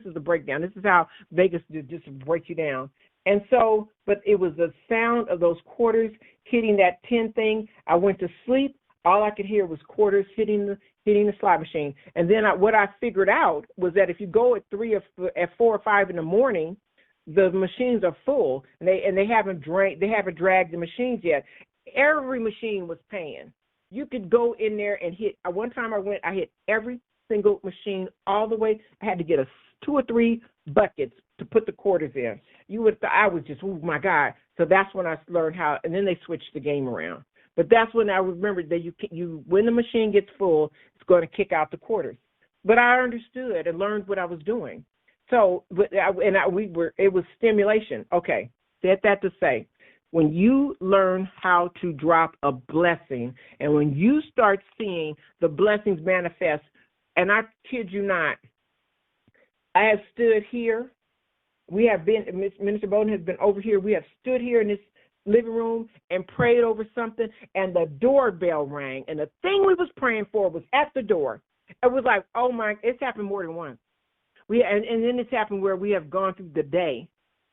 Speaker 2: is the breakdown. This is how Vegas just break you down. And so, but it was the sound of those quarters hitting that tin thing. I went to sleep. All I could hear was quarters hitting the slot machine. And then what I figured out was that if you go at 4 or 5 in the morning, the machines are full, and they haven't dragged the machines yet. Every machine was paying. You could go in there and hit. One time I hit every single machine all the way. I had to get 2 or 3 buckets to put the quarters in. I was just, oh my God. So that's when I learned how, and then they switched the game around. But that's when I remembered that when the machine gets full, it's going to kick out the quarters. But I understood and learned what I was doing. So, it was stimulation. Okay, said that to say, when you learn how to drop a blessing, and when you start seeing the blessings manifest, and I kid you not, I have stood here. We have been, Minister Bowden has been over here. We have stood here in this living room and prayed over something, and the doorbell rang, and the thing we was praying for was at the door. It was like, oh my, it's happened more than once. And then it's happened where we have gone through the day,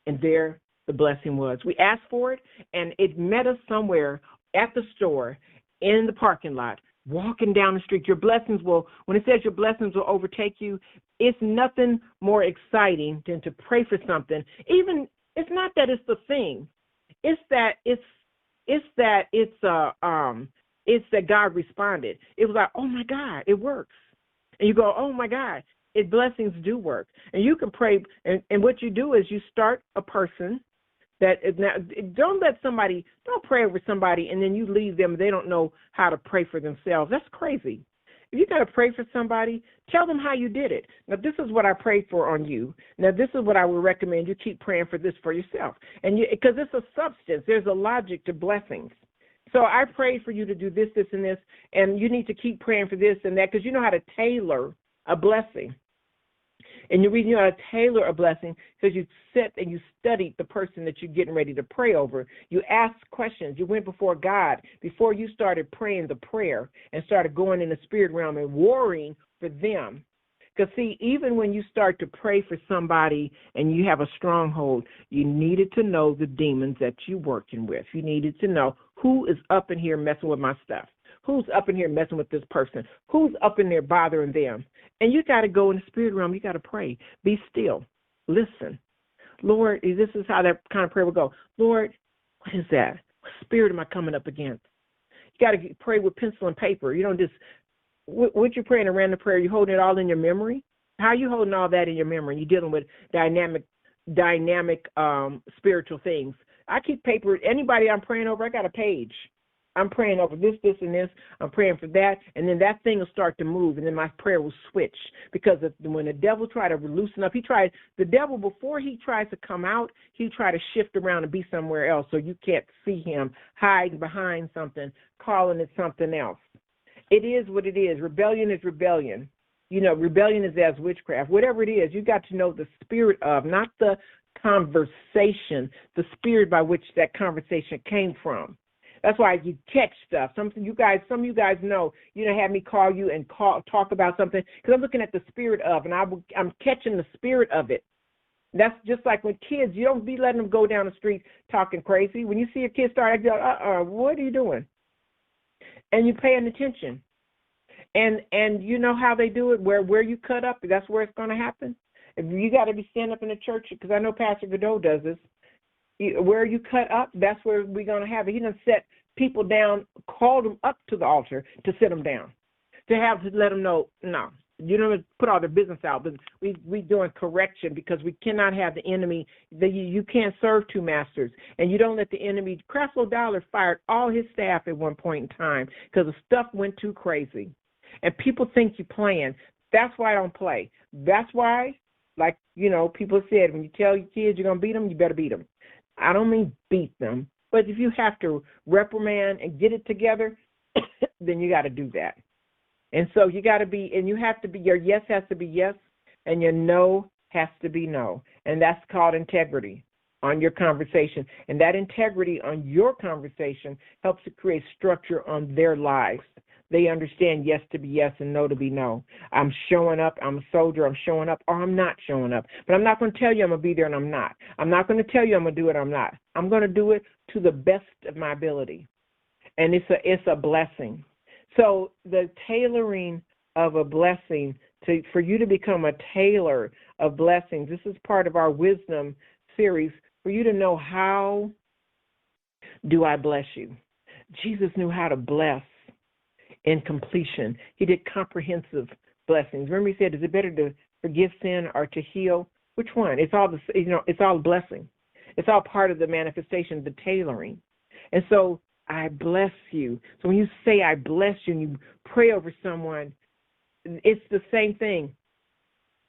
Speaker 2: and there the blessing was. We asked for it, and it met us somewhere at the store, in the parking lot, walking down the street. Your blessings will, when it says your blessings will overtake you, it's nothing more exciting than to pray for something. Even, it's not that it's the thing. It's that God responded. It was like, oh my God, it works. And you go, oh my God, blessings do work. And you can pray, and what you do is you start a person that is now, don't pray over somebody and then you leave them, they don't know how to pray for themselves. That's crazy. If you got to pray for somebody, tell them how you did it. Now, this is what I prayed for on you. Now, this is what I would recommend. You keep praying for this for yourself. And because it's a substance, there's a logic to blessings. So I prayed for you to do this, this, and this, and you need to keep praying for this and that, because you know how to tailor a blessing. And the reason you know how to tailor a blessing because you sit and you studied the person that you're getting ready to pray over. You asked questions. You went before God before you started praying the prayer and started going in the spirit realm and warring for them. Because, see, even when you start to pray for somebody and you have a stronghold, you needed to know the demons that you're working with. You needed to know who is up in here messing with my stuff. Who's up in here messing with this person? Who's up in there bothering them? And you got to go in the spirit realm. You got to pray. Be still. Listen. Lord, this is how that kind of prayer will go. Lord, what is that? What spirit am I coming up against? You got to pray with pencil and paper. You don't just, what you're praying a random prayer, you holding it all in your memory? How are you holding all that in your memory? You're dealing with dynamic spiritual things. I keep paper. Anybody I'm praying over, I got a page. I'm praying over this, this, and this. I'm praying for that. And then that thing will start to move, and then my prayer will switch. Because when the devil tries to loosen up, the devil, before he tries to come out, he tries to shift around and be somewhere else so you can't see him hiding behind something, calling it something else. It is what it is. Rebellion is rebellion. You know, rebellion is as witchcraft. Whatever it is, you got to know the spirit of, not the conversation, the spirit by which that conversation came from. That's why you catch stuff. Some of you guys know, you know, have me call you and talk about something because I'm looking at the spirit of, and I'm catching the spirit of it. That's just like with kids. You don't be letting them go down the street talking crazy. When you see a kid start acting, what are you doing? And you're paying attention. And you know how they do it, where you cut up, that's where it's going to happen. If you got to be standing up in the church, because I know Pastor Godot does this, where you cut up, that's where we're going to have it. He done set people down, called them up to the altar to sit them down, to let them know, no, you don't put all their business out, but we doing correction because we cannot have the enemy, you can't serve two masters, and you don't let the enemy. Creflo Dollar fired all his staff at one point in time because the stuff went too crazy, and people think you're playing. That's why I don't play. That's why, like, you know, people said, when you tell your kids you're going to beat them, you better beat them. I don't mean beat them, but if you have to reprimand and get it together, then you got to do that. And so you got to be, and you have to be, your yes has to be yes, and your no has to be no. And that's called integrity on your conversation. And that integrity on your conversation helps to create structure on their lives. They understand yes to be yes and no to be no. I'm showing up. I'm a soldier. I'm showing up, or I'm not showing up. But I'm not going to tell you I'm going to be there and I'm not. I'm not going to tell you I'm going to do it. I'm not. I'm going to do it to the best of my ability. And it's a blessing. So the tailoring of a blessing, for you to become a tailor of blessings, this is part of our wisdom series, for you to know, how do I bless you? Jesus knew how to bless in completion. He did comprehensive blessings. Remember, he said, is it better to forgive sin or to heal? Which one? It's all it's all blessing. It's all part of the manifestation, the tailoring. And so I bless you. So when you say I bless you and you pray over someone, it's the same thing.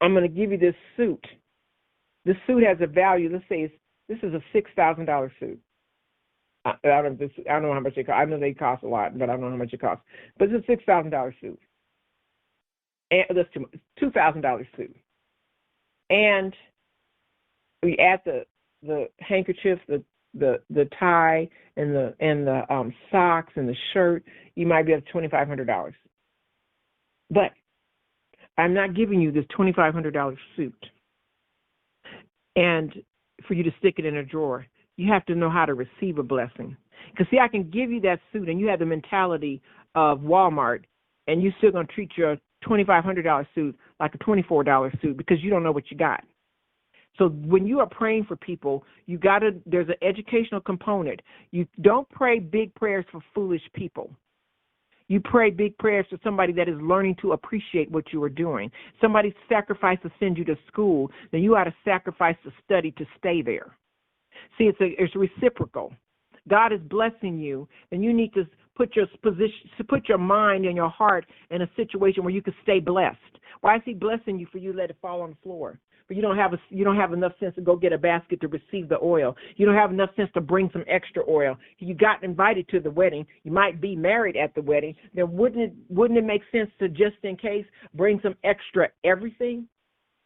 Speaker 2: I'm going to give you this suit. This suit has a value. Let's say this is a $6,000 suit. I don't know how much it costs. I know they cost a lot, but I don't know how much it costs. But it's a $6,000 suit. And that's $2,000 suit. And we add the handkerchiefs, the tie, and the socks and the shirt. You might be up to $2,500. But I'm not giving you this $2,500 suit and for you to stick it in a drawer. You have to know how to receive a blessing. Because, see, I can give you that suit, and you have the mentality of Walmart, and you're still going to treat your $2,500 suit like a $24 suit because you don't know what you got. So when you are praying for people, there's an educational component. You don't pray big prayers for foolish people. You pray big prayers for somebody that is learning to appreciate what you are doing. Somebody sacrificed to send you to school, then you ought to sacrifice to study to stay there. See, it's reciprocal. God is blessing you, and you need to put your mind and your heart in a situation where you can stay blessed. Why is He blessing you for you to let it fall on the floor? But you don't have enough sense to go get a basket to receive the oil. You don't have enough sense to bring some extra oil. You got invited to the wedding. You might be married at the wedding. Then wouldn't it make sense to, just in case, bring some extra everything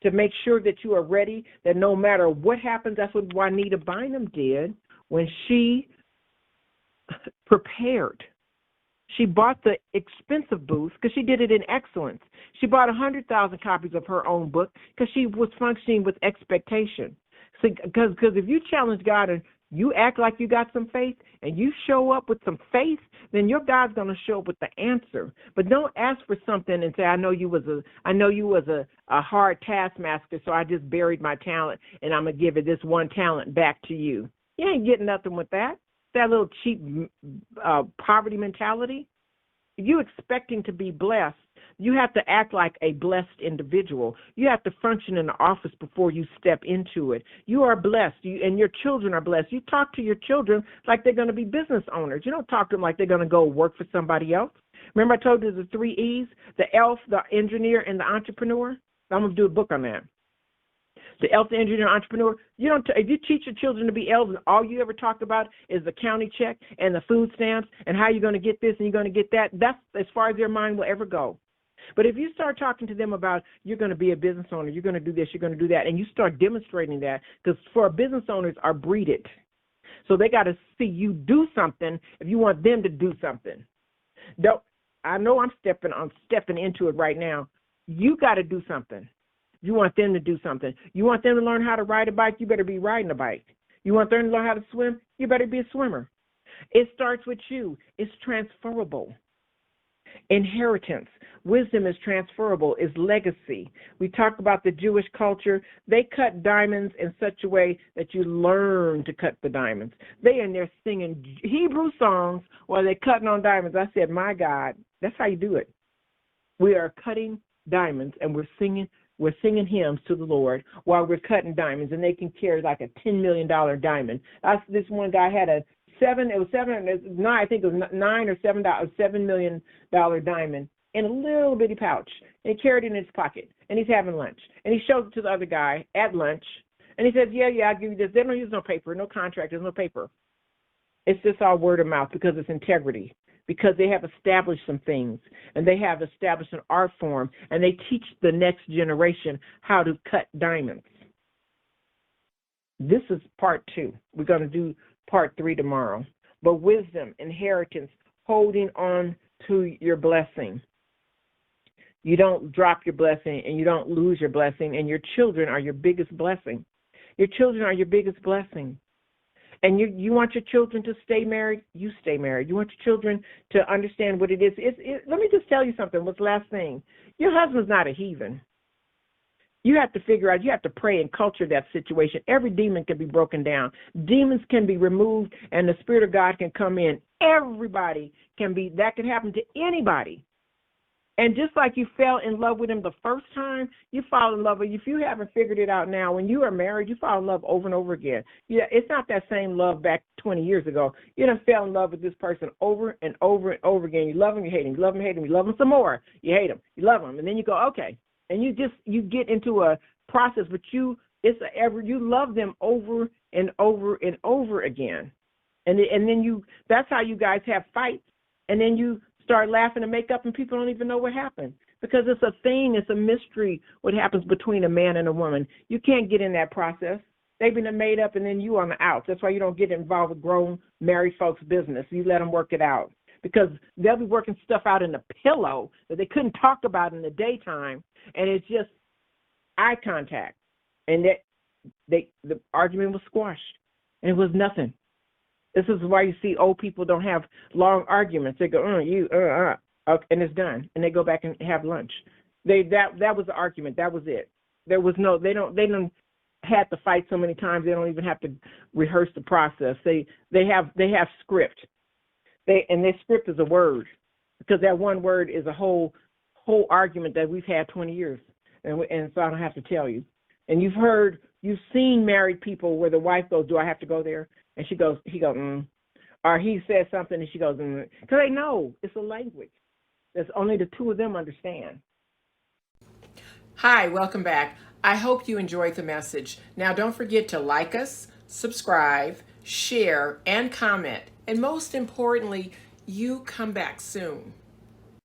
Speaker 2: to make sure that you are ready, that no matter what happens? That's what Juanita Bynum did when she prepared. She bought the expensive booth because she did it in excellence. She bought 100,000 copies of her own book because she was functioning with expectation. Because if you challenge God and you act like you got some faith and you show up with some faith, then your God's going to show up with the answer. But don't ask for something and say, I know you was a hard taskmaster, so I just buried my talent and I'm going to give it this one talent back to you. You ain't getting nothing with that. That little cheap poverty mentality. If you're expecting to be blessed, you have to act like a blessed individual. You have to function in the office before you step into it. You are blessed, and your children are blessed. You talk to your children like they're going to be business owners. You don't talk to them like they're going to go work for somebody else. Remember I told you the 3 E's, the elf, the engineer, and the entrepreneur? I'm going to do a book on that. The elf, the engineer, entrepreneur. If you teach your children to be elves and all you ever talk about is the county check and the food stamps and how you're going to get this and you're going to get that, that's as far as their mind will ever go. But if you start talking to them about you're going to be a business owner, you're going to do this, you're going to do that, and you start demonstrating that, because for business owners are breeded. So they got to see you do something if you want them to do something. I know I'm stepping into it right now. You got to do something. You want them to do something. You want them to learn how to ride a bike, you better be riding a bike. You want them to learn how to swim, you better be a swimmer. It starts with you. It's transferable. Inheritance. Wisdom is transferable, is legacy. We talk about the Jewish culture. They cut diamonds in such a way that you learn to cut the diamonds. They in there singing Hebrew songs while they're cutting on diamonds. I said, my God, that's how you do it. We are cutting diamonds, and we're singing hymns to the Lord while we're cutting diamonds, and they can carry like a $10 million diamond. This one guy had I think it was $9 or $7 million diamond in a little bitty pouch, and he carried it in his pocket, and he's having lunch, and he shows it to the other guy at lunch, and he says, yeah, I'll give you this. They don't use no paper, no contract, there's no paper. It's just all word of mouth because it's integrity. Because they have established some things, and they have established an art form, and they teach the next generation how to cut diamonds. This is part 2. We're going to do part 3 tomorrow. But wisdom, inheritance, holding on to your blessing. You don't drop your blessing, and you don't lose your blessing, and your children are your biggest blessing. Your children are your biggest blessing. And you want your children to stay married, you stay married. You want your children to understand what it is. Let me just tell you something. What's the last thing? Your husband's not a heathen. You have to figure out, you have to pray and culture that situation. Every demon can be broken down. Demons can be removed, and the Spirit of God can come in. Everybody that can happen to anybody. And just like you fell in love with him the first time, you fall in love with him. If you haven't figured it out now, when you are married, you fall in love over and over again. Yeah, it's not that same love back 20 years ago. You done fell in love with this person over and over and over again. You love him, you hate him. You love him, hate him. You love him some more. You hate him. You love him. And then you go, okay. And you get into a process, but you It's ever you love them over and over and over again, and then that's how you guys have fights, and then you start laughing and make up, and people don't even know what happened because it's a thing, it's a mystery what happens between a man and a woman. You can't get in that process. They've been made up, and then you on the outs. That's why you don't get involved with grown married folks' business. You let them work it out because they'll be working stuff out in the pillow that they couldn't talk about in the daytime, and it's just eye contact, and the argument was squashed, and it was nothing. This is why you see old people don't have long arguments. They go, okay, and it's done, and they go back and have lunch. That was the argument. That was it. There was no. They don't had to fight so many times. They don't even have to rehearse the process. They have script. Their script is a word, because that one word is a whole argument that we've had 20 years, and so I don't have to tell you. And you've seen married people where the wife goes, "Do I have to go there?" And he goes, or he says something and she goes, because they know it's a language that's only the two of them understand.
Speaker 1: Hi, welcome back. I hope you enjoyed the message. Now, don't forget to like us, subscribe, share, and comment. And most importantly, you come back soon.